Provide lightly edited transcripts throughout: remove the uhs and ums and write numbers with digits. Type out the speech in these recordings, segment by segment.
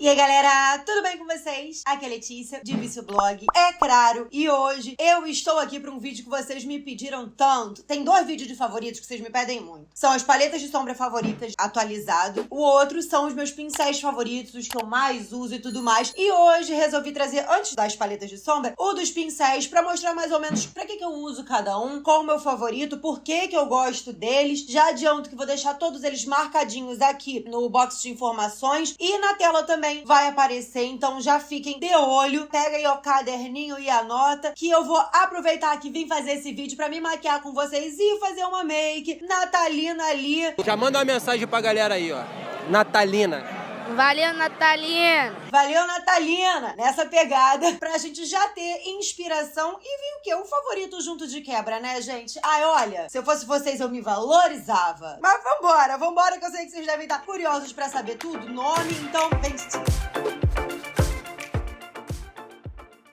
E aí, galera, tudo bem com vocês? Aqui é a Letícia, de Vício Blog, é claro, e hoje eu estou aqui para um vídeo que vocês me pediram tanto. Tem dois vídeos de favoritos que vocês me pedem muito. São as paletas de sombra favoritas atualizado. O outro são os meus pincéis favoritos, os que eu mais uso e tudo mais. E hoje resolvi trazer, antes das paletas de sombra, o dos pincéis para mostrar mais ou menos pra que eu uso cada um, qual o meu favorito, por que eu gosto deles. Já adianto que vou deixar todos eles marcadinhos aqui no box de informações e na tela também vai aparecer, então já fiquem de olho. Pega aí o caderninho e anota que eu vou aproveitar que vim fazer esse vídeo pra me maquiar com vocês e fazer uma make natalina ali. Já manda uma mensagem pra galera aí, ó. Natalina. Valeu, Natalina! Valeu, Natalina! Nessa pegada, pra gente já ter inspiração e vir o quê? Um favorito junto de quebra, né, gente? Ai, olha, se eu fosse vocês, eu me valorizava. Mas vambora, que eu sei que vocês devem estar curiosos pra saber tudo, nome, então vem.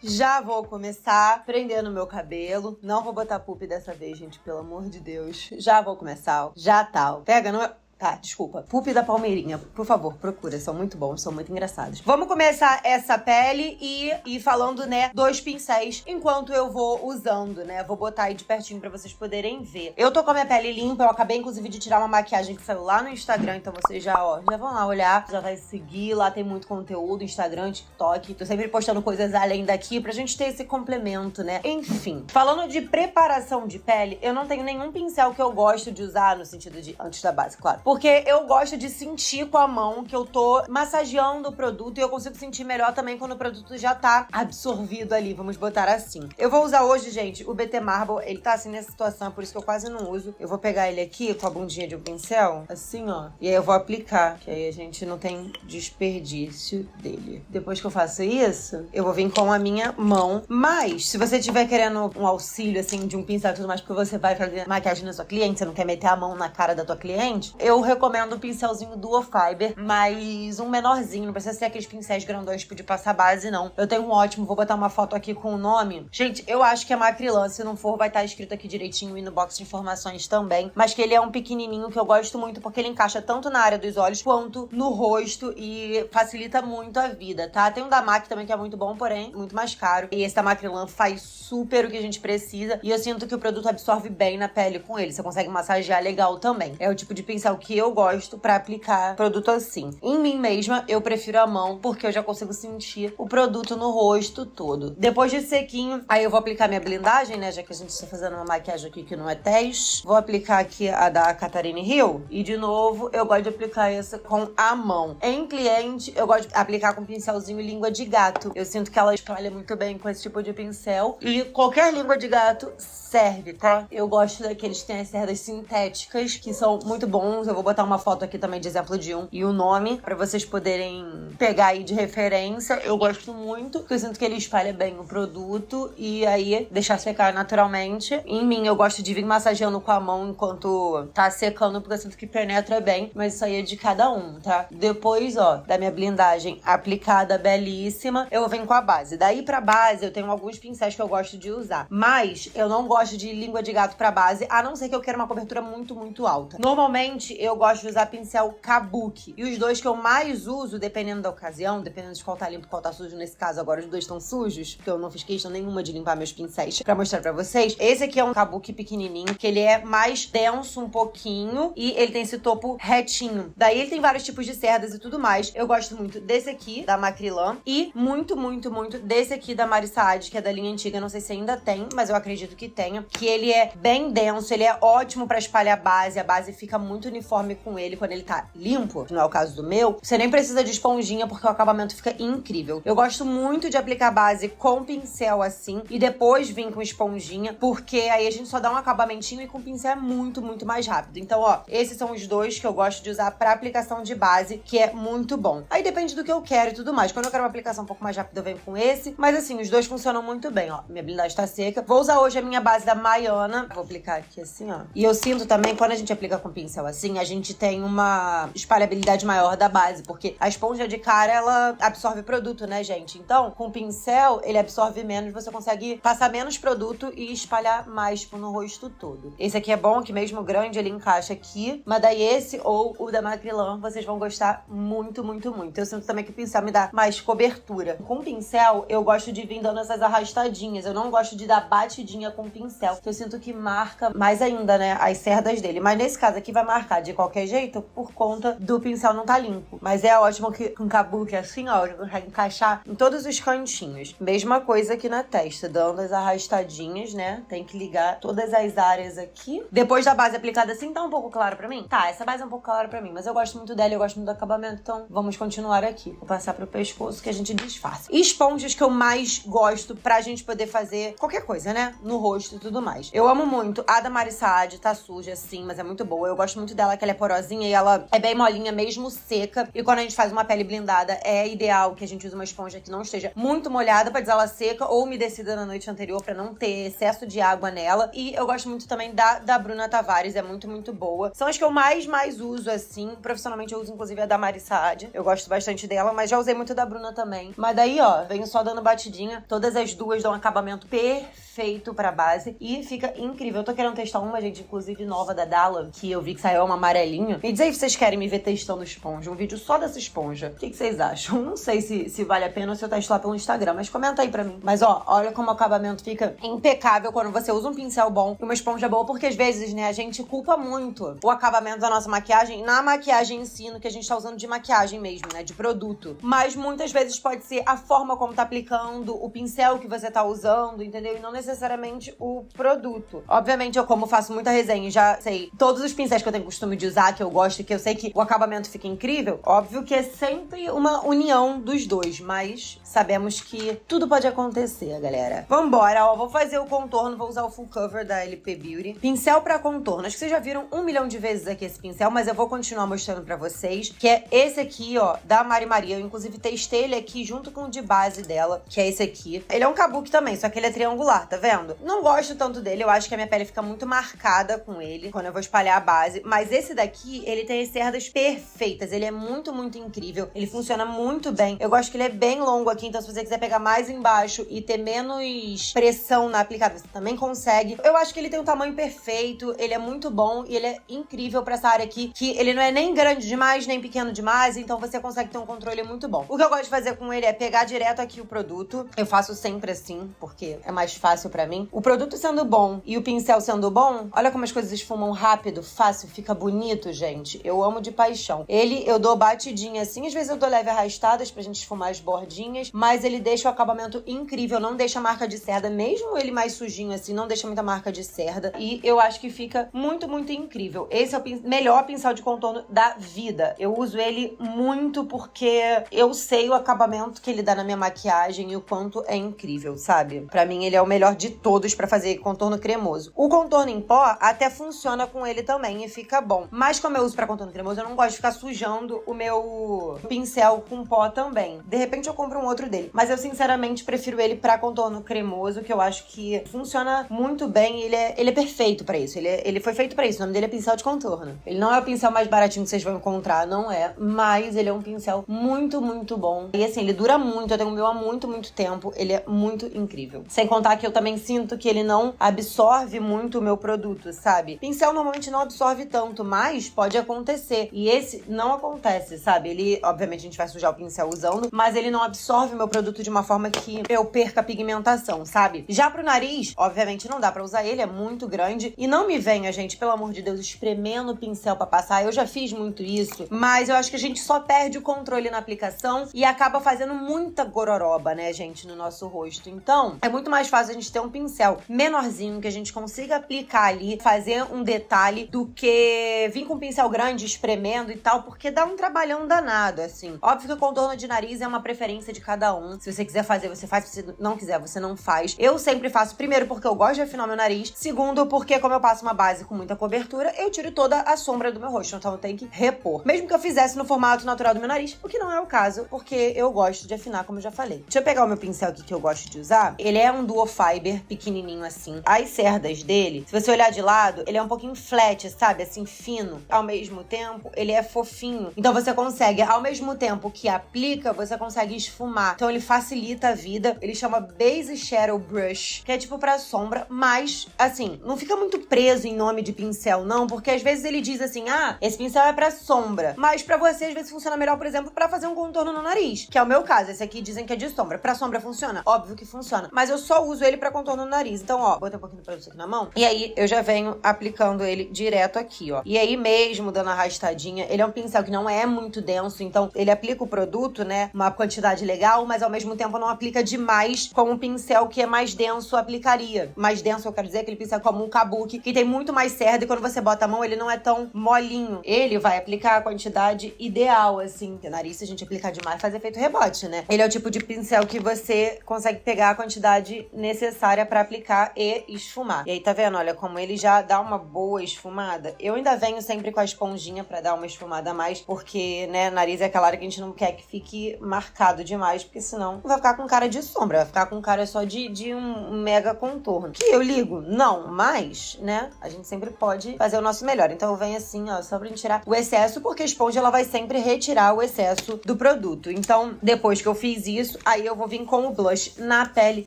Já vou começar prendendo meu cabelo. Não vou botar pup dessa vez, gente, pelo amor de Deus. Já vou começar, ó. Já tal. Pega no... Tá, desculpa. Pup da Palmeirinha. Por favor, procura. São muito bons, são muito engraçados. Vamos começar essa pele e ir falando, né, dos pincéis enquanto eu vou usando, né? Vou botar aí de pertinho pra vocês poderem ver. Eu tô com a minha pele limpa. Eu acabei, inclusive, de tirar uma maquiagem que saiu lá no Instagram. Então vocês já vão lá olhar. Já vai seguir. Lá tem muito conteúdo. Instagram, TikTok. Tô sempre postando coisas além daqui pra gente ter esse complemento, né? Enfim. Falando de preparação de pele, eu não tenho nenhum pincel que eu gosto de usar no sentido de antes da base, claro. Porque eu gosto de sentir com a mão que eu tô massageando o produto e eu consigo sentir melhor também quando o produto já tá absorvido ali, vamos botar assim. Eu vou usar hoje, gente, o BT Marble. Ele tá assim nessa situação, por isso que eu quase não uso. Eu vou pegar ele aqui com a bundinha de um pincel, assim, ó. E aí eu vou aplicar, que aí a gente não tem desperdício dele. Depois que eu faço isso, eu vou vir com a minha mão. Mas, se você tiver querendo um auxílio, assim, de um pincel e tudo mais, porque você vai fazer maquiagem na sua cliente, você não quer meter a mão na cara da tua cliente, eu recomendo o pincelzinho Duo Fiber, mas um menorzinho, não precisa ser aqueles pincéis grandões tipo de passar base, não. Eu tenho um ótimo, vou botar uma foto aqui com o nome. Gente, eu acho que é Macrylan, se não for vai estar escrito aqui direitinho e no box de informações também, mas que ele é um pequenininho que eu gosto muito porque ele encaixa tanto na área dos olhos quanto no rosto e facilita muito a vida, tá? Tem um da MAC também que é muito bom, porém muito mais caro. E esse da Macrylan faz super o que a gente precisa e eu sinto que o produto absorve bem na pele com ele. Você consegue massagear legal também. É o tipo de pincel que eu gosto pra aplicar produto assim. Em mim mesma, eu prefiro a mão, porque eu já consigo sentir o produto no rosto todo. Depois de sequinho, aí eu vou aplicar minha blindagem, né? Já que a gente está fazendo uma maquiagem aqui que não é teste. Vou aplicar aqui a da Catarina Hill. E, de novo, eu gosto de aplicar essa com a mão. Em cliente, eu gosto de aplicar com pincelzinho língua de gato. Eu sinto que ela espalha muito bem com esse tipo de pincel. E qualquer língua de gato serve, tá? Eu gosto daqueles que tem as cerdas sintéticas, que são muito bons. Eu vou botar uma foto aqui também de exemplo de um e o nome, pra vocês poderem pegar aí de referência. Eu gosto muito, porque eu sinto que ele espalha bem o produto e aí deixar secar naturalmente. Em mim, eu gosto de vir massageando com a mão enquanto tá secando, porque eu sinto que penetra bem, mas isso aí é de cada um, tá? Depois, ó, da minha blindagem aplicada, belíssima, eu venho com a base. Daí pra base, eu tenho alguns pincéis que eu gosto de usar, mas eu não gosto de língua de gato pra base, a não ser que eu queira uma cobertura muito, muito alta. Normalmente, eu gosto de usar pincel Kabuki. E os dois que eu mais uso, dependendo da ocasião, dependendo de qual tá limpo e qual tá sujo, nesse caso agora os dois estão sujos, porque eu não fiz questão nenhuma de limpar meus pincéis pra mostrar pra vocês. Esse aqui é um Kabuki pequenininho, que ele é mais denso um pouquinho e ele tem esse topo retinho. Daí ele tem vários tipos de cerdas e tudo mais. Eu gosto muito desse aqui, da Macrylan, e muito, muito, muito desse aqui da Mari Saad, que é da linha antiga, não sei se ainda tem, mas eu acredito que tenha, que ele é bem denso, ele é ótimo pra espalhar base, a base fica muito uniforme com ele quando ele tá limpo, que não é o caso do meu. Você nem precisa de esponjinha porque o acabamento fica incrível. Eu gosto muito de aplicar base com pincel assim e depois vir com esponjinha, porque aí a gente só dá um acabamentinho e com pincel é muito, muito mais rápido. Então, ó, esses são os dois que eu gosto de usar pra aplicação de base, que é muito bom. Aí depende do que eu quero e tudo mais. Quando eu quero uma aplicação um pouco mais rápida, eu venho com esse. Mas assim, os dois funcionam muito bem, ó. Minha blindagem tá seca. Vou usar hoje a minha base da Maiana. Vou aplicar aqui assim, ó. E eu sinto também, quando a gente aplica com pincel assim, a gente tem uma espalhabilidade maior da base, porque a esponja de cara, ela absorve produto, né, gente? Então, com o pincel, ele absorve menos, você consegue passar menos produto e espalhar mais, tipo, no rosto todo. Esse aqui é bom, que mesmo grande, ele encaixa aqui, mas daí esse ou o da Macrylan, vocês vão gostar muito, muito, muito. Eu sinto também que o pincel me dá mais cobertura. Com o pincel, eu gosto de vir dando essas arrastadinhas, eu não gosto de dar batidinha com o pincel, que eu sinto que marca mais ainda, né, as cerdas dele. Mas nesse caso aqui vai marcar de qualquer jeito por conta do pincel não tá limpo. Mas é ótimo que com kabuki assim, ó, já consegue encaixar em todos os cantinhos. Mesma coisa aqui na testa, dando as arrastadinhas, né? Tem que ligar todas as áreas aqui. Depois da base aplicada assim, tá um pouco claro pra mim? Tá, essa base é um pouco clara pra mim, mas eu gosto muito dela, eu gosto muito do acabamento, então vamos continuar aqui. Vou passar pro pescoço que a gente disfarça. Esponjas que eu mais gosto pra gente poder fazer qualquer coisa, né? No rosto e tudo mais. Eu amo muito a da Mari Saad, tá suja sim, mas é muito boa. Eu gosto muito dela, que ela é porosinha e ela é bem molinha, mesmo seca. E quando a gente faz uma pele blindada, é ideal que a gente use uma esponja que não esteja muito molhada pra dizer ela seca ou umedecida na noite anterior pra não ter excesso de água nela. E eu gosto muito também da Bruna Tavares, é muito, muito boa. São as que eu mais uso, assim. Profissionalmente eu uso, inclusive, a da Mari Saad. Eu gosto bastante dela, mas já usei muito da Bruna também. Mas daí, ó, venho só dando batidinha. Todas as duas dão um acabamento perfeito pra base e fica incrível. Eu tô querendo testar uma, gente, inclusive nova da Dalla, que eu vi que saiu uma amarelinha. Me diz aí se vocês querem me ver testando esponja. Um vídeo só dessa esponja. O que vocês acham? Não sei se vale a pena ou se eu testo lá pelo Instagram, mas comenta aí pra mim. Mas, ó, olha como o acabamento fica impecável quando você usa um pincel bom e uma esponja boa, porque às vezes, né, a gente culpa muito o acabamento da nossa maquiagem na maquiagem em si, no que a gente tá usando de maquiagem mesmo, né, de produto. Mas muitas vezes pode ser a forma como tá aplicando, o pincel que você tá usando, entendeu? E não necessariamente o produto. Obviamente, eu como faço muita resenha, já sei todos os pincéis que eu tenho costume de usar, que eu gosto e que eu sei que o acabamento fica incrível. Óbvio que é sempre uma união dos dois, mas sabemos que tudo pode acontecer, galera. Vambora, ó, vou fazer o contorno, vou usar o Full Cover da LP Beauty. Pincel pra contorno. Acho que vocês já viram 1 milhão de vezes aqui esse pincel, mas eu vou continuar mostrando pra vocês, que é esse aqui, ó, da Mari Maria. Eu, inclusive, testei ele aqui junto com o de base dela, que é esse aqui. Ele é um kabuki também, só que ele é triangular, tá vendo? Não gosto tanto dele, eu acho que a minha pele fica muito marcada com ele, quando eu vou espalhar a base. Mas esse daqui, ele tem as cerdas perfeitas. Ele é muito, muito incrível. Ele funciona muito bem. Eu gosto que ele é bem longo aqui, então se você quiser pegar mais embaixo e ter menos pressão na aplicada, você também consegue. Eu acho que ele tem um tamanho perfeito, ele é muito bom e ele é incrível pra essa área aqui, que ele não é nem grande demais, nem pequeno demais, então você consegue ter um controle muito bom. O que eu gosto de fazer com ele é pegar direto aqui o produto. Eu faço sempre assim, porque é mais fácil pra mim. O produto sendo bom e o pincel sendo bom, olha como as coisas esfumam rápido, fácil, fica bonito, gente. Eu amo de paixão. Ele, eu dou batidinha assim, às vezes eu dou leve arrastadas pra gente esfumar as bordinhas, mas ele deixa o acabamento incrível, não deixa marca de cerda, mesmo ele mais sujinho assim, não deixa muita marca de cerda, e eu acho que fica muito, muito incrível. Esse é o melhor pincel de contorno da vida. Eu uso ele muito porque eu sei o acabamento que ele dá na minha maquiagem e o quanto é incrível, sabe? Pra mim, ele é o melhor de todos pra fazer contorno cremoso. O contorno em pó até funciona com ele também e fica bom. Mas como eu uso pra contorno cremoso, eu não gosto de ficar sujando o meu pincel com pó também. De repente, eu compro um outro dele. Mas eu, sinceramente, prefiro ele pra contorno cremoso, que eu acho que funciona muito bem. Ele é perfeito pra isso. Ele foi feito pra isso. O nome dele é pincel de contorno. Ele não é o pincel mais baratinho que vocês vão encontrar, não é. Mas ele é um pincel muito, muito bom. E assim, ele dura muito. Eu tenho o meu há muito, muito tempo. Ele é muito incrível. Sem contar que eu também sinto que ele não absorve muito o meu produto, sabe? Pincel normalmente não absorve tanto, mas pode acontecer. E esse não acontece, sabe? Ele, obviamente, a gente vai sujar o pincel usando, mas ele não absorve o meu produto de uma forma que eu perca a pigmentação, sabe? Já pro nariz, obviamente não dá pra usar ele, é muito grande. E não me venha, gente, pelo amor de Deus, espremendo o pincel pra passar. Eu já fiz muito isso, mas eu acho que a gente só perde o controle na aplicação e acaba fazendo muita gororoba, né, gente, no nosso rosto. Então, é muito mais fácil a gente ter um pincel menorzinho que a gente consiga aplicar ali, fazer um detalhe, do que vir com um pincel grande, espremendo e tal, porque dá um trabalhão danado, assim. Óbvio que o contorno de nariz é uma preferência de cada um. Se você quiser fazer, você faz. Se você não quiser, você não faz. Eu sempre faço, primeiro, porque eu gosto de afinar meu nariz. Segundo, porque como eu passo uma base com muita cobertura, eu tiro toda a sombra do meu rosto. Então eu tenho que repor. Mesmo que eu fizesse no formato natural do meu nariz, o que não é o caso, porque eu gosto de afinar, como eu já falei. Deixa eu pegar o meu pincel aqui que eu gosto de usar. Ele é um duo fiber, pequenininho assim. As cerdas dele, se você olhar de lado, ele é um pouquinho flat, sabe? Assim, fino, ao mesmo tempo, ele é fofinho. Então você consegue, ao mesmo tempo que aplica, você consegue esfumar. Então ele facilita a vida. Ele chama Base Shadow Brush, que é tipo pra sombra, mas, assim, não fica muito preso em nome de pincel, não, porque às vezes ele diz assim, esse pincel é pra sombra, mas pra você, às vezes, funciona melhor, por exemplo, pra fazer um contorno no nariz, que é o meu caso. Esse aqui dizem que é de sombra. Pra sombra funciona? Óbvio que funciona, mas eu só uso ele pra contorno no nariz. Então, ó, botei um pouquinho do produto aqui na mão, e aí eu já venho aplicando ele direto aqui, ó. E aí mesmo, dando arrastadinha, ele é um pincel que não é muito denso, então ele aplica o produto, né, uma quantidade legal, mas ao mesmo tempo não aplica demais como um pincel que é mais denso aplicaria. Mais denso, eu quero dizer, aquele pincel como um kabuki, que tem muito mais cerda, e quando você bota a mão, ele não é tão molinho. Ele vai aplicar a quantidade ideal, assim. Porque nariz, se a gente aplicar demais, faz efeito rebote, né? Ele é o tipo de pincel que você consegue pegar a quantidade necessária pra aplicar e esfumar. E aí, tá vendo? Olha como ele já dá uma boa esfumada. Eu ainda venho sempre com a esponjinha pra dar uma esfumada a mais, porque, né, nariz é aquela área que a gente não quer que fique marcado demais, porque senão vai ficar com cara de sombra, vai ficar com cara só de um mega contorno. Que eu ligo? Não, mas, né, a gente sempre pode fazer o nosso melhor. Então eu venho assim, ó, só pra tirar o excesso, porque a esponja, ela vai sempre retirar o excesso do produto. Então, depois que eu fiz isso, aí eu vou vir com o blush na pele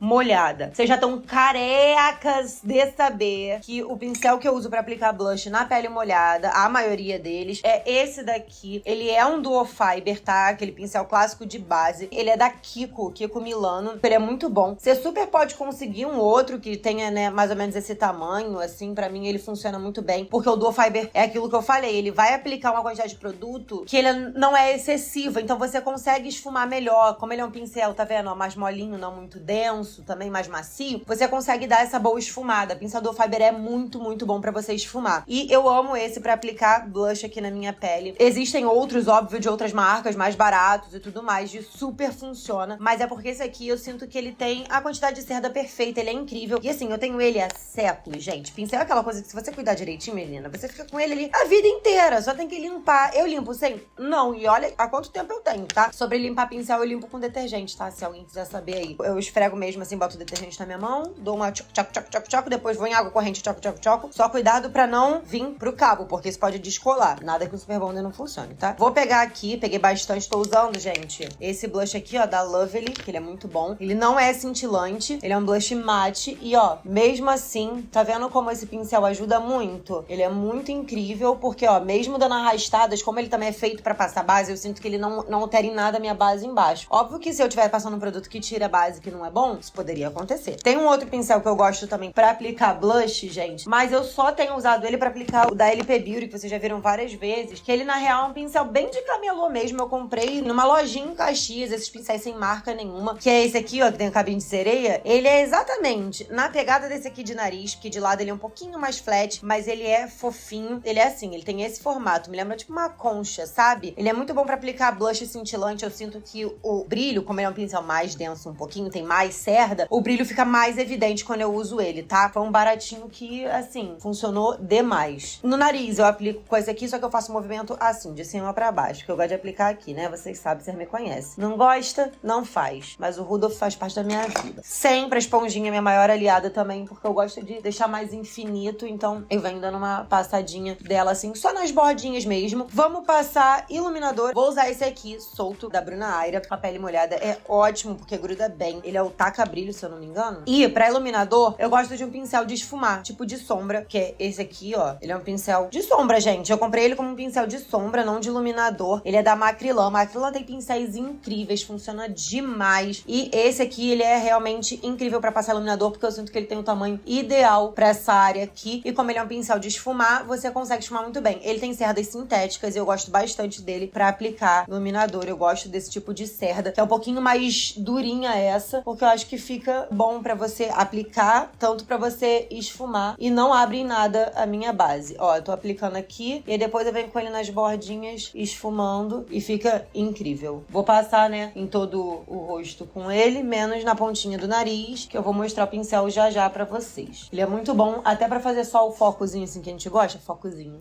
molhada. Vocês já estão carecas de saber que o pincel que eu uso pra aplicar blush na pele molhada, a maioria deles, é esse daqui. Ele é um Duo Fiber, tá? Aquele pincel clássico de base. Ele é da Kiko Milano. Ele é muito bom. Você super pode conseguir um outro que tenha, né, mais ou menos esse tamanho, assim. Pra mim, ele funciona muito bem, porque o Duo Fiber é aquilo que eu falei. Ele vai aplicar uma quantidade de produto que ele não é excessiva, então você consegue esfumar melhor. Como ele é um pincel, tá vendo? Ó, mais molinho, não muito denso, também mais macio, você consegue dar essa boa esfumada. O pincel Duo Fiber é muito, muito bom pra você esfumar. E eu amo esse pra aplicar blush aqui na minha pele. Existem outros, óbvio, de outras marcas, mais baratos e tudo mais, de super funciona, mas é porque esse aqui eu sinto que ele tem a quantidade de cerda perfeita, ele é incrível. E assim, eu tenho ele há séculos, gente. Pincel é aquela coisa que se você cuidar direitinho, menina, você fica com ele ali a vida inteira, só tem que limpar. Eu limpo sem? Não, e olha há quanto tempo eu tenho, tá? Sobre limpar pincel, eu limpo com detergente, tá? Se alguém quiser saber aí. Eu esfrego mesmo assim, boto o detergente na minha mão, dou uma tchoc, depois vou em água corrente, tchoc. Só cuidado pra não vir pro cabo, porque isso pode descolar. Nada que o Super Bonder não funcione, tá? Vou pegar aqui, peguei bastante, tô usando, gente, esse blush aqui, ó, da Lovely, que ele é muito bom. Ele não é cintilante, ele é um blush mate e, ó, mesmo assim, tá vendo como esse pincel ajuda muito? Ele é muito incrível, porque, ó, mesmo dando arrastadas, como ele também é feito pra passar base, eu sinto que ele não altera em nada a minha base embaixo. Óbvio que se eu estiver passando um produto que tira a base que não é bom, isso poderia acontecer. Tem um outro pincel que eu gosto também pra aplicar blush, gente, mas eu só tenho usado ele pra aplicar o da LP Beauty, que vocês já viram várias vezes, que ele, na real, é um pincel bem de camelô mesmo. Eu comprei numa lojinha em Caxias, esses pincéis sem marca nenhuma, que é esse aqui, ó, que tem o cabinho de sereia. Ele é exatamente na pegada desse aqui de nariz, porque de lado ele é um pouquinho mais flat, mas ele é fofinho. Ele é assim, ele tem esse formato, me lembra tipo uma concha, sabe? Ele é muito bom pra aplicar blush cintilante. Eu sinto que o brilho, como ele é um pincel mais denso um pouquinho, tem mais cerda, o brilho fica mais evidente quando eu uso ele, tá? Foi um baratinho que, assim, funcionou demais. No nariz eu aplico com esse aqui, só que eu faço um movimento assim, de cima pra baixo, que eu gosto de aplicar aqui, né? Vocês sabem, vocês me conhecem. Não gosta? Não faz. Mas o Rudolph faz parte da minha vida. Sempre a esponjinha é minha maior aliada também, porque eu gosto de deixar mais infinito, então eu venho dando uma passadinha dela assim, só nas bordinhas mesmo. Vamos passar iluminador. Vou usar esse aqui, solto, da Bruna Aira. A pele molhada é ótimo, porque gruda bem. Ele é o taca brilho, se eu não me engano. E pra iluminador, eu gosto de um pincel de esfumar, tipo de sombra, que é esse aqui, ó. Ele é um pincel de sombra, gente. Eu comprei ele como um pincel de sombra, não de iluminador. Ele é da Macrylan. Macrylan tem pincéis incríveis, funciona demais. E esse aqui, ele é realmente incrível pra passar iluminador, porque eu sinto que ele tem o tamanho ideal pra essa área aqui. E como ele é um pincel de esfumar, você consegue esfumar muito bem. Ele tem cerdas sintéticas e eu gosto bastante dele pra aplicar iluminador. Eu gosto desse tipo de cerda, que é um pouquinho mais durinha essa, porque eu acho que fica bom pra você aplicar, tanto pra você esfumar, e não abre em nada a minha base. Ó, eu tô aplicando aqui e depois eu venho com ele nas bordinhas, esfumando, e fica incrível. Vou passar, né, em todo o rosto com ele, menos na pontinha do nariz, que eu vou mostrar o pincel já pra vocês. Ele é muito bom até pra fazer só o focozinho assim que a gente gosta, focozinho.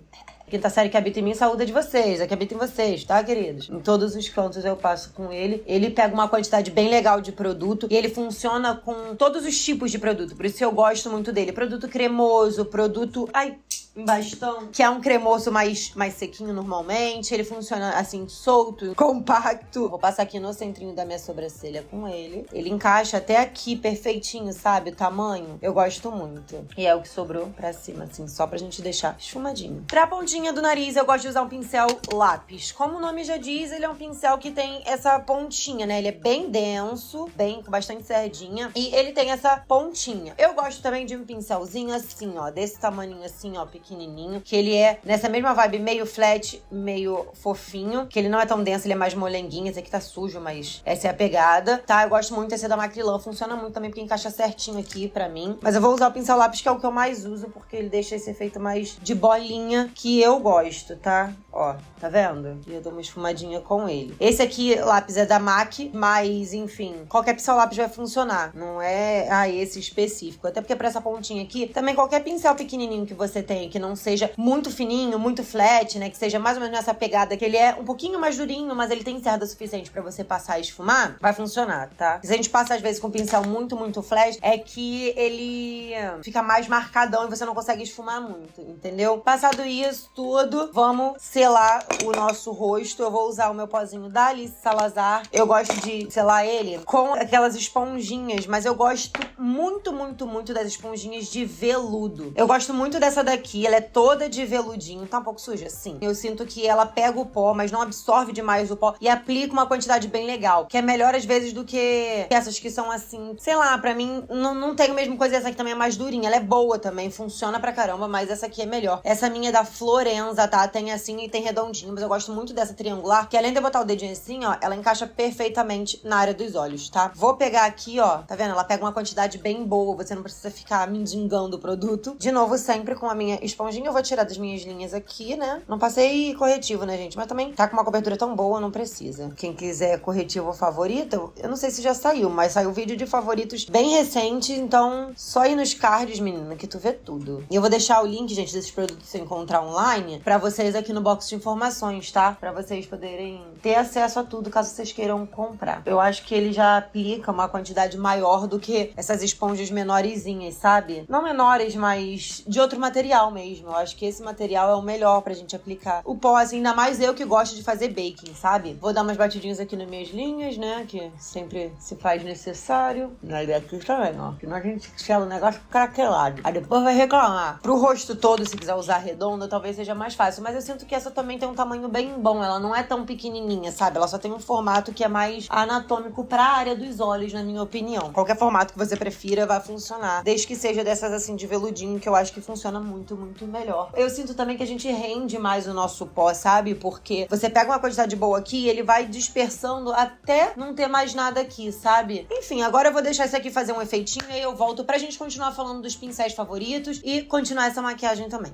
Quinta série que habita em mim, saúde de vocês, é que habita em vocês, tá, queridos? Em todos os cantos eu passo com ele. Ele pega uma quantidade bem legal de produto e ele funciona com todos os tipos de produto, por isso eu gosto muito dele. Produto cremoso, produto... Ai, em bastão, que é um cremoso mais sequinho normalmente. Ele funciona assim, solto, compacto. Vou passar aqui no centrinho da minha sobrancelha com ele. Ele encaixa até aqui perfeitinho, sabe? O tamanho. Eu gosto muito. E é o que sobrou pra cima, assim, só pra gente deixar esfumadinho. Pra pontinha do nariz, eu gosto de usar um pincel lápis. Como o nome já diz, ele é um pincel que tem essa pontinha, né? Ele é bem denso, bem com bastante sardinha. E ele tem essa pontinha. Eu gosto também de um pincelzinho assim, ó, desse tamaninho assim, ó, pequenininho, que ele é nessa mesma vibe meio flat, meio fofinho, que ele não é tão denso, ele é mais molenguinho. Esse aqui tá sujo, mas essa é a pegada, tá? Eu gosto muito desse da Macrylan, funciona muito também porque encaixa certinho aqui pra mim. Mas eu vou usar o pincel lápis, que é o que eu mais uso, porque ele deixa esse efeito mais de bolinha, que eu gosto, tá? Ó, tá vendo? E eu dou uma esfumadinha com ele. Esse aqui, lápis, é da MAC, mas, enfim, qualquer pincel lápis vai funcionar. Não é, esse específico. Até porque pra essa pontinha aqui, também qualquer pincel pequenininho que você tem, que não seja muito fininho, muito flat, né? Que seja mais ou menos nessa pegada, que ele é um pouquinho mais durinho, mas ele tem cerda suficiente pra você passar e esfumar, vai funcionar, tá? Se a gente passa, às vezes, com um pincel muito flat, é que ele fica mais marcadão e você não consegue esfumar muito, entendeu? Passado isso tudo, vamos selar o nosso rosto. Eu vou usar o meu pozinho da Alice Salazar. Eu gosto de selar ele com aquelas esponjinhas, mas eu gosto muito das esponjinhas de veludo. Eu gosto muito dessa daqui, ela é toda de veludinho, tá um pouco suja, sim. Eu sinto que ela pega o pó, mas não absorve demais o pó e aplica uma quantidade bem legal, que é melhor às vezes do que essas que são assim, sei lá, pra mim não tem a mesma coisa. Essa aqui também é mais durinha, ela é boa também, funciona pra caramba, mas essa aqui é melhor. Essa minha é da Florenza, tá? Tem assim e tem redondinho, mas eu gosto muito dessa triangular, que além de eu botar o dedinho assim, ó, ela encaixa perfeitamente na área dos olhos, tá? Vou pegar aqui, ó, tá vendo? Ela pega uma quantidade bem boa, você não precisa ficar mendigando o produto. De novo, sempre com a minha esponjinha, eu vou tirar das minhas linhas aqui, né? Não passei corretivo, né, gente? Mas também tá com uma cobertura tão boa, não precisa. Quem quiser corretivo favorito, eu não sei se já saiu, mas saiu vídeo de favoritos bem recente, então só ir nos cards, menina, que tu vê tudo. E eu vou deixar o link, gente, desses produtos que você encontrar online pra vocês aqui no box de informações, tá? Pra vocês poderem ter acesso a tudo, caso vocês queiram comprar. Eu acho que ele já aplica uma quantidade maior do que essas esponjas menorzinhas, sabe? Não menores, mas de outro material mesmo. Eu acho que esse material é o melhor pra gente aplicar o pó, assim, ainda mais eu que gosto de fazer baking, sabe? Vou dar umas batidinhas aqui nas minhas linhas, né? Que sempre se faz necessário. Na ideia aqui também, ó. Senão a gente sela o negócio craquelado. Aí depois vai reclamar. Pro rosto todo, se quiser usar redonda, talvez seja mais fácil. Mas eu sinto que essa também tem um tamanho bem bom. Ela não é tão pequenininha, sabe? Ela só tem um formato que é mais anatômico pra área dos olhos, na minha opinião. Qualquer formato que você prefira vai funcionar. Desde que seja dessas, assim, de veludinho, que eu acho que funciona muito melhor. Eu sinto também que a gente rende mais o nosso pó, sabe? Porque você pega uma quantidade boa aqui e ele vai dispersando até não ter mais nada aqui, sabe? Enfim, agora eu vou deixar esse aqui fazer um efeitinho e aí eu volto pra gente continuar falando dos pincéis favoritos e continuar essa maquiagem também.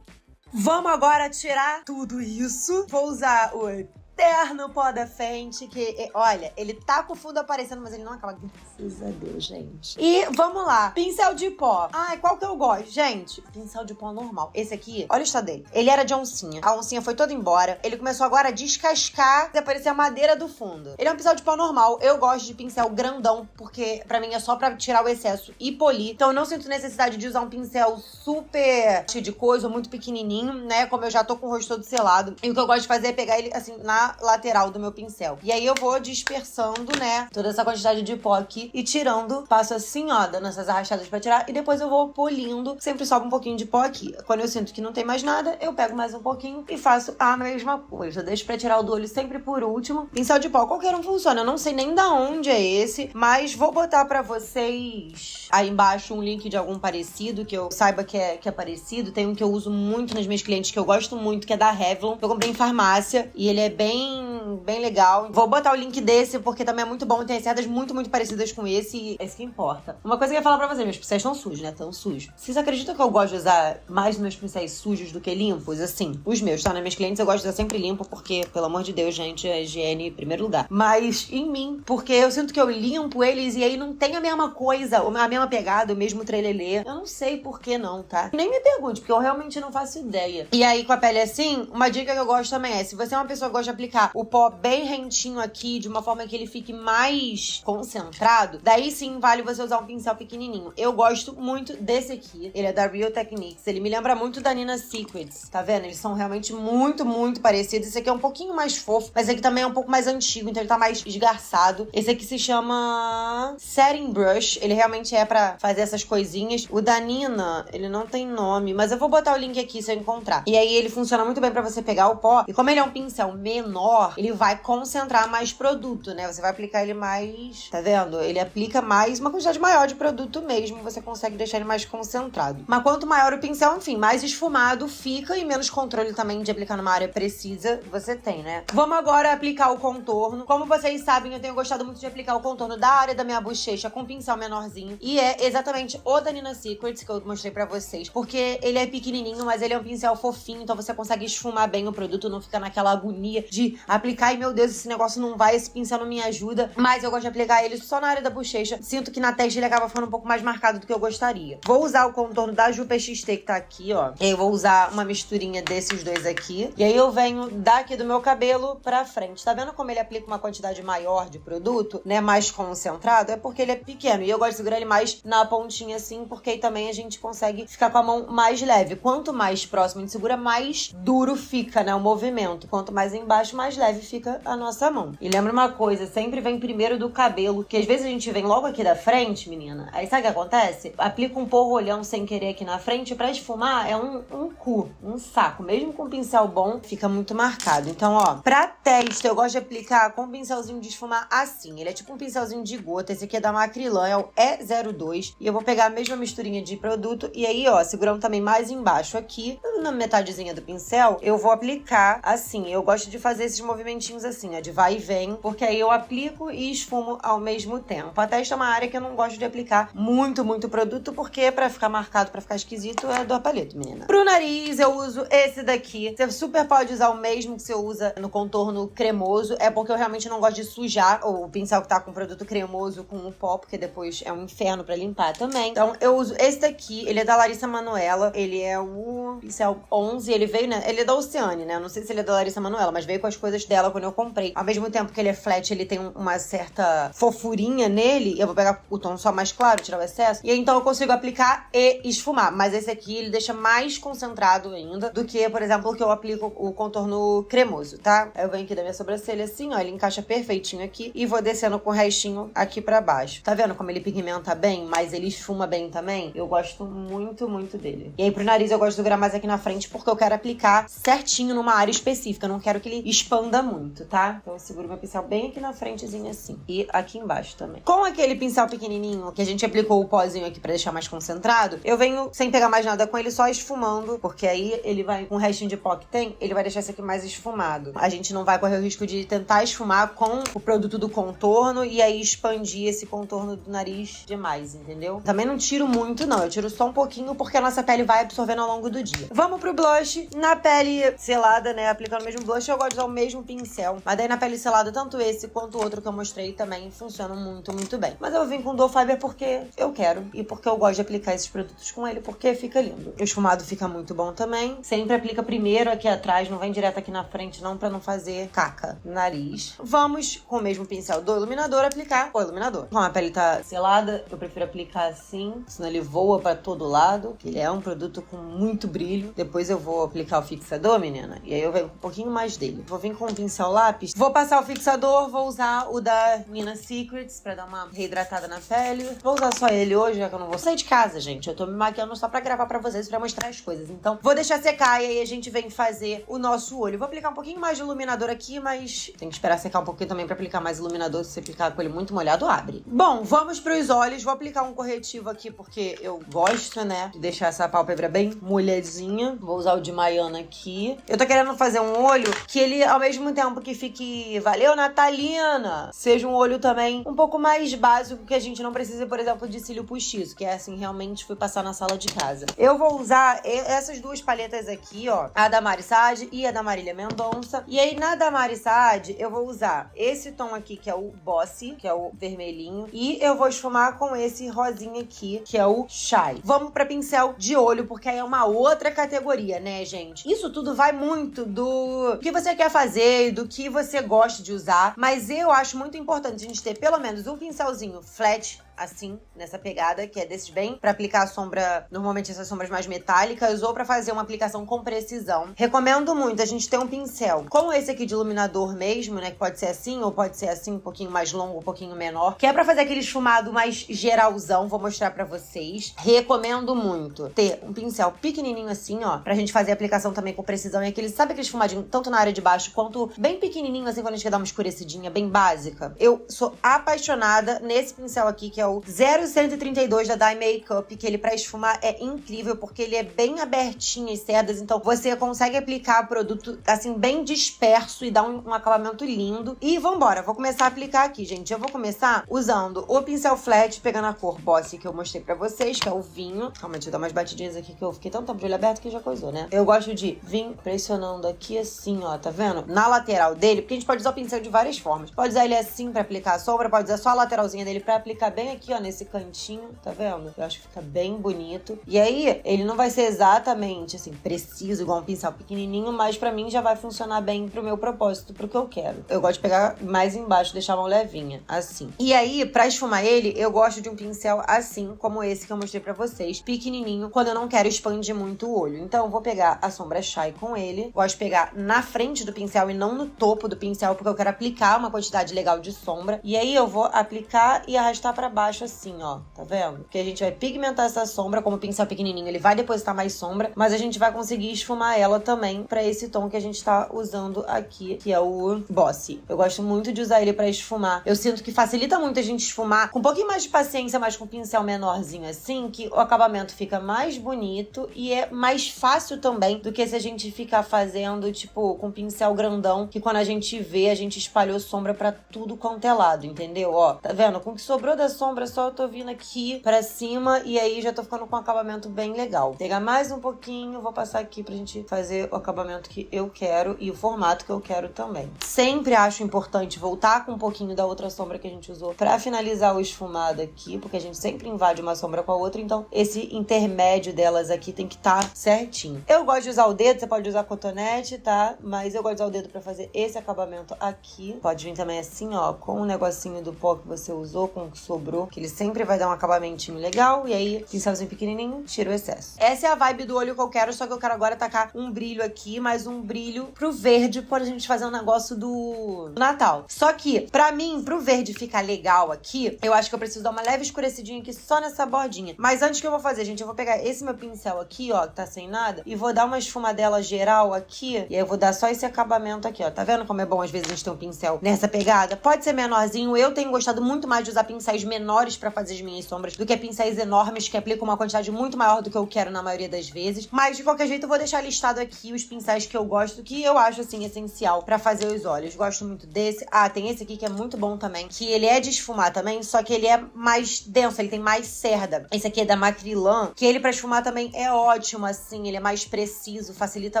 Vamos agora tirar tudo isso. Vou usar o eterno pó da Fenty, que, olha, ele tá com o fundo aparecendo, mas ele não acaba. Graças a Deus, gente. E vamos lá. Pincel de pó. Ai, qual que eu gosto? Gente, pincel de pó normal. Esse aqui, olha o estado dele. Ele era de oncinha. A oncinha foi toda embora. Ele começou agora a descascar e aparecer a madeira do fundo. Ele é um pincel de pó normal. Eu gosto de pincel grandão, porque pra mim é só pra tirar o excesso e polir. Então eu não sinto necessidade de usar um pincel super cheio de coisa, ou muito pequenininho, né? Como eu já tô com o rosto todo selado. E o que eu gosto de fazer é pegar ele, assim, na lateral do meu pincel. E aí eu vou dispersando, né, toda essa quantidade de pó aqui e tirando. Passo assim, ó, dando essas arrastadas pra tirar. E depois eu vou polindo. Sempre sobe um pouquinho de pó aqui. Quando eu sinto que não tem mais nada, eu pego mais um pouquinho e faço a mesma coisa. Deixo pra tirar o do olho sempre por último. Pincel de pó, qualquer um funciona. Eu não sei nem da onde é esse, mas vou botar pra vocês aí embaixo um link de algum parecido, que eu saiba que é parecido. Tem um que eu uso muito nas minhas clientes, que eu gosto muito, que é da Revlon. Eu comprei em farmácia e ele é bem legal. Vou botar o link desse, porque também é muito bom. Tem cerdas muito parecidas com esse, e esse que importa. Uma coisa que eu ia falar pra vocês, meus pincéis estão sujos, né? Tão sujos. Vocês acreditam que eu gosto de usar mais meus pincéis sujos do que limpos? Assim, os meus, tá? Nas minhas clientes eu gosto de usar sempre limpo, porque, pelo amor de Deus, gente, a higiene em primeiro lugar. Mas em mim, porque eu sinto que eu limpo eles e aí não tem a mesma coisa, a mesma pegada, o mesmo trelelê. Eu não sei por que não, tá? Nem me pergunte, porque eu realmente não faço ideia. E aí, com a pele assim, uma dica que eu gosto também é, se você é uma pessoa que gosta de aplicar o pó bem rentinho aqui, de uma forma que ele fique mais concentrado, daí sim vale você usar um pincel pequenininho. Eu gosto muito desse aqui. Ele é da Real Techniques. Ele me lembra muito da Nina Secrets. Tá vendo? Eles são realmente muito, muito parecidos. Esse aqui é um pouquinho mais fofo, mas esse aqui também é um pouco mais antigo, então ele tá mais esgarçado. Esse aqui se chama Setting Brush. Ele realmente é pra fazer essas coisinhas. O da Nina, ele não tem nome, mas eu vou botar o link aqui se eu encontrar. E aí ele funciona muito bem pra você pegar o pó. E como ele é um pincel menor, ele vai concentrar mais produto, né? Você vai aplicar ele mais... Tá vendo? Ele aplica mais, uma quantidade maior de produto mesmo. Você consegue deixar ele mais concentrado. Mas quanto maior o pincel, enfim, mais esfumado fica e menos controle também de aplicar numa área precisa você tem, né? Vamos agora aplicar o contorno. Como vocês sabem, eu tenho gostado muito de aplicar o contorno da área da minha bochecha com um pincel menorzinho. E é exatamente o da Nina Secrets que eu mostrei pra vocês. Porque ele é pequenininho, mas ele é um pincel fofinho, então você consegue esfumar bem o produto, não fica naquela agonia de aplicar e, meu Deus, esse negócio não vai, esse pincel não me ajuda. Mas eu gosto de aplicar ele só na área da bochecha. Sinto que na testa ele acaba ficando um pouco mais marcado do que eu gostaria. Vou usar o contorno da Ju PXT que tá aqui, ó. E aí eu vou usar uma misturinha desses dois aqui. E aí eu venho daqui do meu cabelo pra frente. Tá vendo como ele aplica uma quantidade maior de produto, né? Mais concentrado? É porque ele é pequeno. E eu gosto de segurar ele mais na pontinha assim, porque aí também a gente consegue ficar com a mão mais leve. Quanto mais próximo a gente segura, mais duro fica, né? O movimento. Quanto mais embaixo, mais leve fica a nossa mão. E lembra uma coisa, sempre vem primeiro do cabelo, que às vezes a gente vem logo aqui da frente, menina. Aí sabe o que acontece? Aplica um porrolhão sem querer aqui na frente, pra esfumar é um cu, um saco. Mesmo com um pincel bom, fica muito marcado. Então, ó, pra testa eu gosto de aplicar com um pincelzinho de esfumar assim. Ele é tipo um pincelzinho de gota. Esse aqui é da Macrylan, é o E02. E eu vou pegar a mesma misturinha de produto e aí, ó, segurando também mais embaixo aqui, na metadezinha do pincel, eu vou aplicar assim. Eu gosto de fazer esses movimentinhos assim, ó, de vai e vem, porque aí eu aplico e esfumo ao mesmo tempo. A testa é uma área que eu não gosto de aplicar muito produto, porque pra ficar marcado, pra ficar esquisito, é do palito, menina. Pro nariz, eu uso esse daqui. Você super pode usar o mesmo que você usa no contorno cremoso, é porque eu realmente não gosto de sujar o pincel que tá com produto cremoso com o pó, porque depois é um inferno pra limpar também. Então, eu uso esse daqui, ele é da Larissa Manoela, ele é o pincel 11, ele veio, né? Ele é da Oceane, né? Não sei se ele é da Larissa Manoela, mas veio com as coisas dela quando eu comprei. Ao mesmo tempo que ele é flat, ele tem uma certa fofurinha nele, eu vou pegar o tom só mais claro, tirar o excesso, e aí, então eu consigo aplicar e esfumar. Mas esse aqui, ele deixa mais concentrado ainda do que, por exemplo, o que eu aplico o contorno cremoso, tá? Aí eu venho aqui da minha sobrancelha assim, ó, ele encaixa perfeitinho aqui e vou descendo com o restinho aqui pra baixo. Tá vendo como ele pigmenta bem, mas ele esfuma bem também? Eu gosto muito dele. E aí pro nariz eu gosto de segurar mais aqui na frente porque eu quero aplicar certinho numa área específica, eu não quero que ele expanda muito, tá? Então eu seguro meu pincel bem aqui na frentezinha assim. E aqui embaixo também. Com aquele pincel pequenininho que a gente aplicou o pozinho aqui pra deixar mais concentrado, eu venho sem pegar mais nada com ele, só esfumando, porque aí ele vai, com o restinho de pó que tem, ele vai deixar esse aqui mais esfumado. A gente não vai correr o risco de tentar esfumar com o produto do contorno e aí expandir esse contorno do nariz demais, entendeu? Também não tiro muito, não. Eu tiro só um pouquinho porque a nossa pele vai absorvendo ao longo do dia. Vamos pro blush. Na pele selada, né, aplicando o mesmo blush, eu gosto de usar o mesmo pincel. Mas daí na pele selada, tanto esse quanto o outro que eu mostrei também funcionam muito bem. Mas eu vim com Doe Fiber porque eu quero e porque eu gosto de aplicar esses produtos com ele, porque fica lindo. O esfumado fica muito bom também. Sempre aplica primeiro aqui atrás, não vem direto aqui na frente não, pra não fazer caca no nariz. Vamos, com o mesmo pincel do iluminador, aplicar o iluminador. Como a pele tá selada, eu prefiro aplicar assim, senão ele voa pra todo lado. Ele é um produto com muito brilho. Depois eu vou aplicar o fixador, menina, e aí eu venho com um pouquinho mais dele. Vou vir com o pincel lápis, vou passar o fixador, vou usar o da Nina Secrets pra dar uma reidratada na pele. Vou usar só ele hoje, já que eu não vou sair de casa, gente. Eu tô me maquiando só pra gravar pra vocês, pra mostrar as coisas. Então, vou deixar secar e aí a gente vem fazer o nosso olho. Vou aplicar um pouquinho mais de iluminador aqui, mas tem que esperar secar um pouquinho também pra aplicar mais iluminador. Se você aplicar com ele muito molhado, abre. Bom, vamos pros olhos. Vou aplicar um corretivo aqui porque eu gosto, né, de deixar essa pálpebra bem molhadinha. Vou usar o de Maiana aqui. Eu tô querendo fazer um olho que ele, ao mesmo tempo que fique, valeu, Natalina, seja um olho também um pouco mais básico, que a gente não precisa, por exemplo, de cílio postiço, que é assim, realmente fui passar na sala de casa. Eu vou usar essas duas paletas aqui, ó, a da Mari Saad e a da Marília Mendonça. E aí, na da Mari Saad, eu vou usar esse tom aqui, que é o Bossy, que é o vermelhinho, e eu vou esfumar com esse rosinha aqui, que é o Shy. Vamos pra pincel de olho, porque aí é uma outra categoria, né, gente? Isso tudo vai muito do que você quer fazer, você, do que você gosta de usar, mas eu acho muito importante a gente ter pelo menos um pincelzinho flat, assim, nessa pegada, que é desses bem pra aplicar a sombra, normalmente essas sombras mais metálicas, ou pra fazer uma aplicação com precisão. Recomendo muito a gente ter um pincel como esse aqui de iluminador mesmo, né, que pode ser assim, ou pode ser assim, um pouquinho mais longo, um pouquinho menor, que é pra fazer aquele esfumado mais geralzão, vou mostrar pra vocês. Recomendo muito ter um pincel pequenininho assim, ó, pra gente fazer a aplicação também com precisão, e aquele, sabe aquele esfumadinho, tanto na área de baixo, quanto bem pequenininho, assim, quando a gente quer dar uma escurecidinha, bem básica. Eu sou apaixonada nesse pincel aqui, que é o 0132 da Dye Makeup, que ele pra esfumar é incrível, porque ele é bem abertinho as cerdas, então você consegue aplicar produto, assim, bem disperso e dar um acabamento lindo. E vambora, vou começar a aplicar aqui, gente. Eu vou começar usando o pincel flat, pegando a cor Bossy que eu mostrei pra vocês, que é o vinho. Calma, deixa eu dar umas batidinhas aqui, que eu fiquei tanto tempo de olho aberto que já coisou, né? Eu gosto de vir pressionando aqui assim, ó, tá vendo? Na lateral dele, porque a gente pode usar o pincel de várias formas. Pode usar ele assim pra aplicar a sombra, pode usar só a lateralzinha dele pra aplicar bem aqui, ó, nesse cantinho, tá vendo? Eu acho que fica bem bonito. E aí, ele não vai ser exatamente, assim, preciso, igual um pincel pequenininho, mas pra mim já vai funcionar bem pro meu propósito, pro que eu quero. Eu gosto de pegar mais embaixo, deixar uma levinha, assim. E aí, pra esfumar ele, eu gosto de um pincel assim, como esse que eu mostrei pra vocês, pequenininho, quando eu não quero expandir muito o olho. Então, eu vou pegar a sombra Shy com ele. Gosto de pegar na frente do pincel e não no topo do pincel, porque eu quero aplicar uma quantidade legal de sombra. E aí, eu vou aplicar e arrastar pra baixo assim, ó. Tá vendo? Porque a gente vai pigmentar essa sombra, como o pincel pequenininho, ele vai depositar mais sombra, mas a gente vai conseguir esfumar ela também pra esse tom que a gente tá usando aqui, que é o Bossy. Eu gosto muito de usar ele pra esfumar. Eu sinto que facilita muito a gente esfumar com um pouquinho mais de paciência, mas com um pincel menorzinho assim, que o acabamento fica mais bonito e é mais fácil também do que se a gente ficar fazendo, tipo, com um pincel grandão, que quando a gente vê, a gente espalhou sombra pra tudo quanto é lado, entendeu? Ó, tá vendo? Com o que sobrou da sombra, só eu tô vindo aqui pra cima e aí já tô ficando com um acabamento bem legal. Vou pegar mais um pouquinho, vou passar aqui pra gente fazer o acabamento que eu quero e o formato que eu quero também. Sempre acho importante voltar com um pouquinho da outra sombra que a gente usou pra finalizar o esfumado aqui, porque a gente sempre invade uma sombra com a outra, então esse intermédio delas aqui tem que estar certinho. Eu gosto de usar o dedo, você pode usar cotonete, tá? Mas eu gosto de usar o dedo pra fazer esse acabamento aqui. Pode vir também assim, ó, com o negocinho do pó que você usou, com o que sobrou, que ele sempre vai dar um acabamentinho legal, e aí, pincelzinho pequenininho, tira o excesso. Essa é a vibe do olho que eu quero, só que eu quero agora tacar um brilho aqui, mais um brilho pro verde, pra gente fazer um negócio do Natal. Só que, pra mim, pro verde ficar legal aqui, eu acho que eu preciso dar uma leve escurecidinha aqui só nessa bordinha. Mas antes que eu vou fazer, gente, eu vou pegar esse meu pincel aqui, ó, que tá sem nada, e vou dar uma esfumadela geral aqui, e aí eu vou dar só esse acabamento aqui, ó. Tá vendo como é bom às vezes a gente ter um pincel nessa pegada? Pode ser menorzinho, eu tenho gostado muito mais de usar pincéis menores pra fazer as minhas sombras do que pincéis enormes que aplicam uma quantidade muito maior do que eu quero na maioria das vezes. Mas, de qualquer jeito, eu vou deixar listado aqui os pincéis que eu gosto, que eu acho, assim, essencial pra fazer os olhos. Gosto muito desse. Ah, tem esse aqui que é muito bom também, que ele é de esfumar também, só que ele é mais denso, ele tem mais cerda. Esse aqui é da Macrilan, que ele pra esfumar também é ótimo, assim, ele é mais preciso, facilita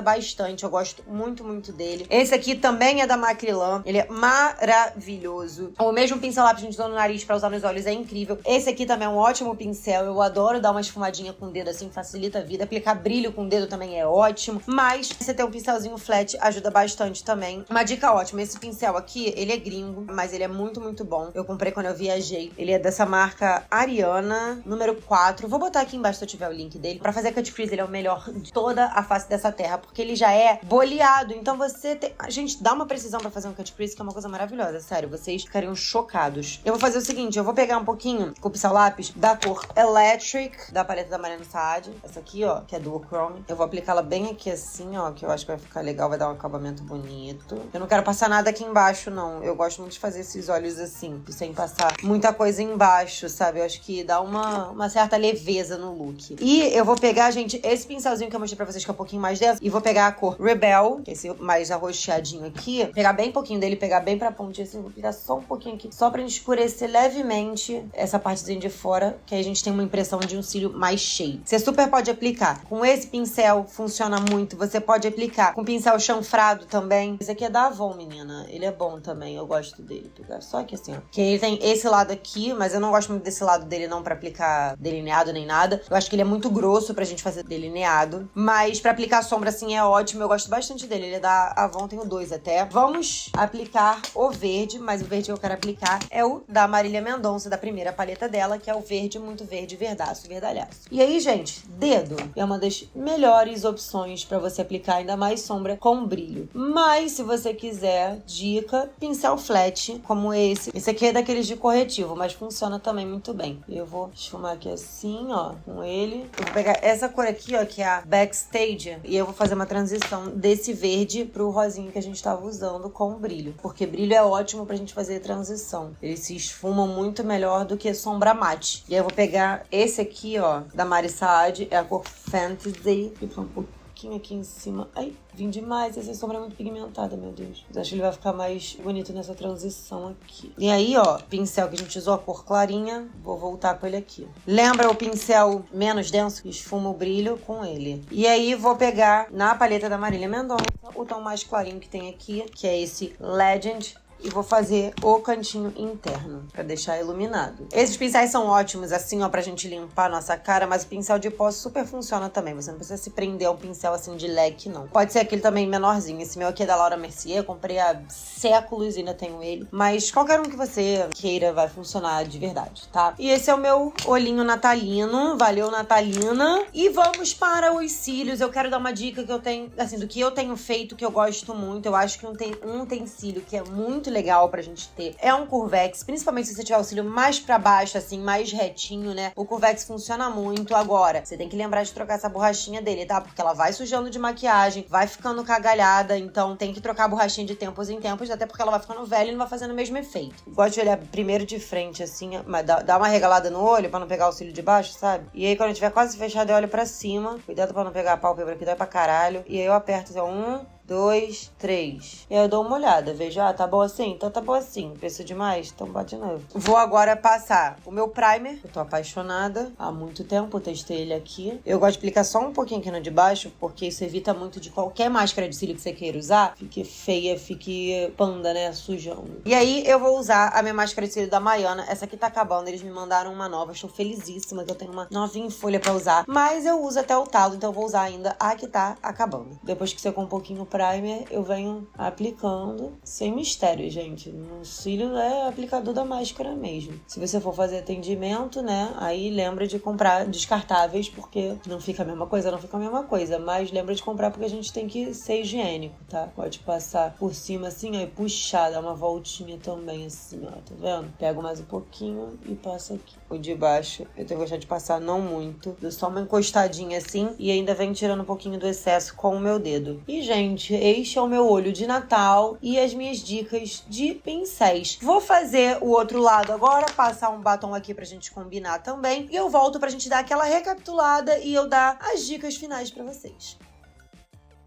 bastante. Eu gosto muito, muito dele. Esse aqui também é da Macrilan, ele é maravilhoso. O mesmo pincel lápis que a gente usou no nariz pra usar nos olhos é incrível. Esse aqui também é um ótimo pincel, eu adoro dar uma esfumadinha com o dedo, assim, facilita a vida. Aplicar brilho com o dedo também é ótimo, mas você ter um pincelzinho flat ajuda bastante também. Uma dica ótima, esse pincel aqui, ele é gringo, mas ele é muito, muito bom. Eu comprei quando eu viajei. Ele é dessa marca Ariana, número 4. Vou botar aqui embaixo se eu tiver o link dele. Pra fazer cut crease, ele é o melhor de toda a face dessa terra, porque ele já é boleado, então você tem... Gente, dá uma precisão pra fazer um cut crease, que é uma coisa maravilhosa, sério, vocês ficariam chocados. Eu vou fazer o seguinte, eu vou pegar um pouquinho com o pincel lápis da cor Electric, da paleta da Mariana Saad, essa aqui, ó, que é Duochrome. Eu vou aplicá-la bem aqui assim, ó, que eu acho que vai ficar legal, vai dar um acabamento bonito. Eu não quero passar nada aqui embaixo, não. Eu gosto muito de fazer esses olhos assim, sem passar muita coisa embaixo, sabe? Eu acho que dá uma certa leveza no look. E eu vou pegar, gente, esse pincelzinho que eu mostrei pra vocês, que é um pouquinho mais denso, e vou pegar a cor Rebel, que é esse mais arroxeadinho aqui, pegar bem pouquinho dele, pegar bem pra pontinha, assim, vou pegar só um pouquinho aqui, só pra gente escurecer levemente prende essa partezinha de fora, que aí a gente tem uma impressão de um cílio mais cheio. Você super pode aplicar com esse pincel, funciona muito. Você pode aplicar com pincel chanfrado também. Esse aqui é da Avon, menina. Ele é bom também, eu gosto dele. Só que assim, ó. Que ele tem esse lado aqui, mas eu não gosto muito desse lado dele não pra aplicar delineado nem nada. Eu acho que ele é muito grosso pra gente fazer delineado. Mas pra aplicar sombra assim é ótimo, eu gosto bastante dele. Ele é da Avon, tenho 2 até. Vamos aplicar o verde, mas o verde que eu quero aplicar é o da Marília Mendonça, da primeira paleta dela, que é o verde, muito verde, verdaço, verdalhaço. E aí, gente, dedo é uma das melhores opções pra você aplicar ainda mais sombra com brilho. Mas, se você quiser, dica, pincel flat, como esse. Esse aqui é daqueles de corretivo, mas funciona também muito bem. Eu vou esfumar aqui assim, ó, com ele. Eu vou pegar essa cor aqui, ó, que é a Backstage, e eu vou fazer uma transição desse verde pro rosinho que a gente tava usando com brilho. Porque brilho é ótimo pra gente fazer transição. Eles se esfumam muito melhor do que sombra mate. E aí eu vou pegar esse aqui, ó, da Mari Saad, é a cor Fantasy. E um pouquinho aqui em cima. Ai, vim demais. Essa sombra é muito pigmentada, meu Deus. Mas acho que ele vai ficar mais bonito nessa transição aqui. E aí, ó, pincel que a gente usou, a cor clarinha. Vou voltar com ele aqui. Lembra o pincel menos denso? Esfuma o brilho com ele. E aí, vou pegar na paleta da Marília Mendonça o tom mais clarinho que tem aqui, que é esse Legend. E vou fazer o cantinho interno, pra deixar iluminado. Esses pincéis são ótimos, assim, ó, pra gente limpar a nossa cara, mas o pincel de pó super funciona também. Você não precisa se prender a um pincel, assim, de leque, não. Pode ser aquele também menorzinho. Esse meu aqui é da Laura Mercier, comprei há séculos e ainda tenho ele. Mas qualquer um que você queira vai funcionar de verdade, tá? E esse é o meu olhinho natalino. Valeu, Natalina. E vamos para os cílios. Eu quero dar uma dica que eu tenho, assim, do que eu tenho feito, que eu gosto muito. Eu acho que um utensílio que é muito legal pra gente ter é um Curvex, principalmente se você tiver o cílio mais pra baixo, assim, mais retinho, né? O Curvex funciona muito. Agora, você tem que lembrar de trocar essa borrachinha dele, tá? Porque ela vai sujando de maquiagem, vai ficando cagalhada, então tem que trocar a borrachinha de tempos em tempos, até porque ela vai ficando velha e não vai fazendo o mesmo efeito. Gosto de olhar primeiro de frente, assim, mas dá uma regalada no olho pra não pegar o cílio de baixo, sabe? E aí, quando tiver quase fechado, eu olho pra cima. Cuidado pra não pegar a pálpebra, que dói pra caralho. E aí eu aperto, assim, 2, 3. E aí eu dou uma olhada, vejo, tá bom assim? Então tá bom assim. Preciso de mais? Então bate de novo. Vou agora passar o meu primer. Eu tô apaixonada há muito tempo, eu testei ele aqui. Eu gosto de aplicar só um pouquinho aqui no de baixo, porque isso evita muito de qualquer máscara de cílio que você queira usar fique feia, fique panda, né? Sujando. E aí eu vou usar a minha máscara de cílio da Maiana. Essa aqui tá acabando, eles me mandaram uma nova. Estou felizíssima que eu tenho uma novinha em folha pra usar. Mas eu uso até o talo, então eu vou usar ainda a que tá acabando. Depois que secou um pouquinho o primer, eu venho aplicando sem mistério, gente. No cílio é aplicador da máscara mesmo. Se você for fazer atendimento, né, aí lembra de comprar descartáveis, porque não fica a mesma coisa, mas lembra de comprar porque a gente tem que ser higiênico, tá? Pode passar por cima assim, ó, e puxar, dar uma voltinha também assim, ó, tá vendo? Pego mais um pouquinho e passo aqui. O de baixo, eu tenho gostado de passar não muito, dou só uma encostadinha assim, e ainda venho tirando um pouquinho do excesso com o meu dedo. E, gente, este é o meu olho de Natal e as minhas dicas de pincéis. Vou fazer o outro lado agora, passar um batom aqui pra gente combinar também, e eu volto pra gente dar aquela recapitulada e eu dar as dicas finais pra vocês.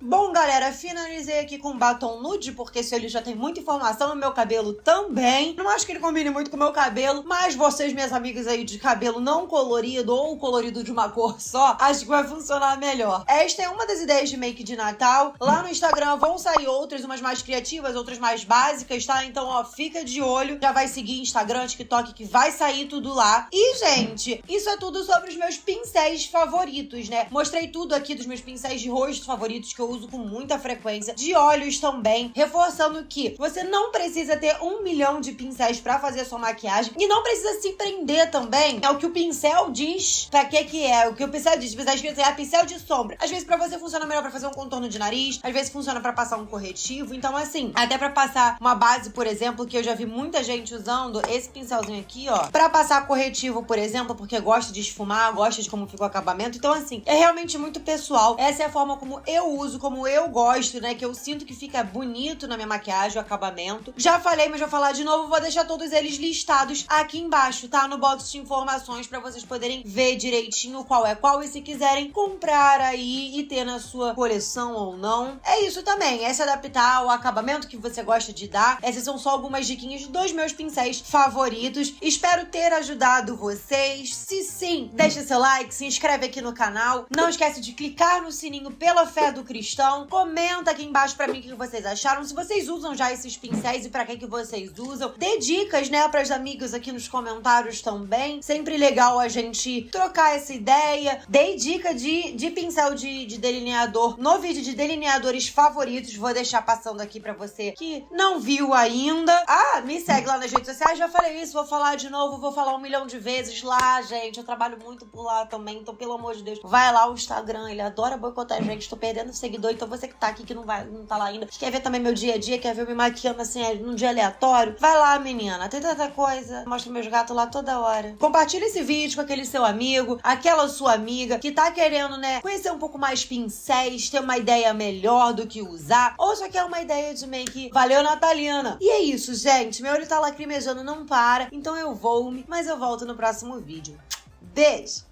Bom, galera, finalizei aqui com batom nude, porque esse olho já tem muita informação, o meu cabelo também. Não acho que ele combine muito com o meu cabelo, mas vocês, minhas amigas aí de cabelo não colorido ou colorido de uma cor só, acho que vai funcionar melhor. Esta é uma das ideias de make de Natal. Lá no Instagram vão sair outras, umas mais criativas, outras mais básicas, tá? Então, ó, fica de olho. Já vai seguir Instagram, TikTok, que vai sair tudo lá. E, gente, isso é tudo sobre os meus pincéis favoritos, né? Mostrei tudo aqui dos meus pincéis de rosto favoritos que eu uso com muita frequência, de olhos também, reforçando que você não precisa ter 1 milhão de pincéis pra fazer a sua maquiagem e não precisa se prender também. É o que o pincel diz pra que é, o que o pincel diz. Pincel escrito é pincel de sombra. Às vezes pra você funciona melhor pra fazer um contorno de nariz, às vezes funciona pra passar um corretivo, então assim, até pra passar uma base, por exemplo, que eu já vi muita gente usando esse pincelzinho aqui, ó, pra passar corretivo, por exemplo, porque gosta de esfumar, gosta de como fica o acabamento, então assim, é realmente muito pessoal. Essa é a forma como eu uso, como eu gosto, né? Que eu sinto que fica bonito na minha maquiagem, o acabamento. Já falei, mas vou falar de novo. Vou deixar todos eles listados aqui embaixo, tá? No box de informações pra vocês poderem ver direitinho qual é qual. E se quiserem comprar aí e ter na sua coleção ou não. É isso também. É se adaptar ao acabamento que você gosta de dar. Essas são só algumas diquinhas dos meus pincéis favoritos. Espero ter ajudado vocês. Se sim, deixa seu like, se inscreve aqui no canal. Não esquece de clicar no sininho pela fé do cristão. Comenta aqui embaixo pra mim o que vocês acharam. Se vocês usam já esses pincéis e pra que vocês usam. Dê dicas, né, pras amigas aqui nos comentários também. Sempre legal a gente trocar essa ideia. Dei dica de pincel de delineador no vídeo de delineadores favoritos. Vou deixar passando aqui pra você que não viu ainda. Ah, me segue lá nas redes sociais. Já falei isso, vou falar de novo. Vou falar 1 milhão de vezes lá, gente. Eu trabalho muito por lá também. Então, pelo amor de Deus, vai lá o Instagram. Ele adora boicotar a gente. Tô perdendo seguidor. Então, você que tá aqui, que não tá lá ainda, que quer ver também meu dia a dia, quer ver eu me maquiando assim, num dia aleatório, vai lá, menina. Tem tanta coisa. Mostra meus gatos lá toda hora. Compartilha esse vídeo com aquele seu amigo, aquela sua amiga que tá querendo, né, conhecer um pouco mais pincéis, ter uma ideia melhor do que usar, ou só quer uma ideia de make. Valeu, Natalina! E é isso, gente. Meu olho tá lacrimejando, não para. Então eu vou-me, mas eu volto no próximo vídeo. Beijo!